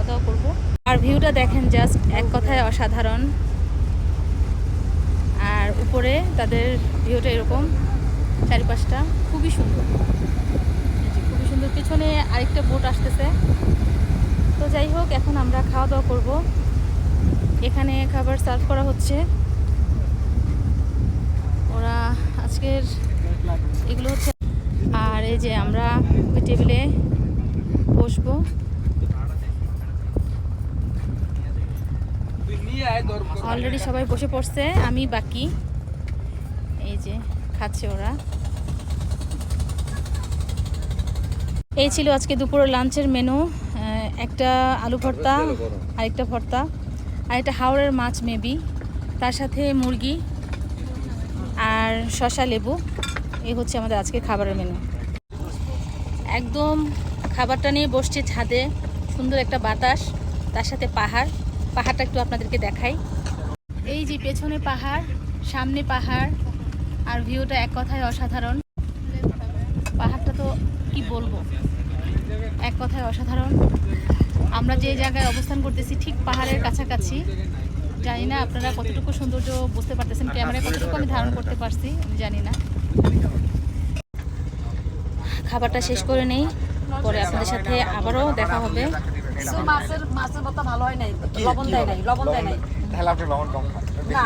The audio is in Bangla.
দাওয়া করবো। আর ভিউটা দেখেন, জাস্ট এক কথায় অসাধারণ। আর উপরে তাদের ভিউটা এরকম, চারিপাশটা খুবই সুন্দর, খুবই সুন্দর। পিছনে আরেকটা বোট আসতেছে। তো যাই হোক, এখন আমরা খাওয়া দাওয়া করব। এখানে খাবার সার্ভ করা হচ্ছে। ওরা আজকের এগুলো হচ্ছে। আর এই যে আমরা ওই টেবিলে বসবো। অলরেডি সবাই বসে পড়ছে, আমি বাকি। এই যে খাচ্ছে ওরা। এই ছিল আজকে দুপুরের লাঞ্চের মেনু। একটা আলু ভর্তা, আরেকটা ভর্তা, আর একটা হাওড়ের মাছ মেবি, তার সাথে মুরগি আর শসা লেবু। এই হচ্ছে আমাদের আজকে খাবারের মেনু। একদম খাবারটা নিয়ে বসছি ছাদে, সুন্দর একটা বাতাস, তার সাথে পাহাড়টা একটু আপনাদেরকে দেখাই। এই যে পেছনে পাহাড়, সামনে পাহাড়, আর ভিউটা এক কথায় অসাধারণ। পাহাড়টা তো কি বলবো, এক কথায় অসাধারণ। আমরা যে জায়গায় অবস্থান করতেছি ঠিক পাহাড়ের কাছাকাছি। জানি না আপনারা কতটুকু সৌন্দর্য বুঝতে পারতেছেন, ক্যামেরায় কতটুকু আমি ধারণ করতে পারছি আমি জানি না। খাবারটা শেষ করে নেই, পরে আপনাদের সাথে আবারও দেখা হবে। মাছের ভর্তা ভালো হয় নাই, লবণ দেয় নাই। তাহলে আপনি লবণ কম খান না।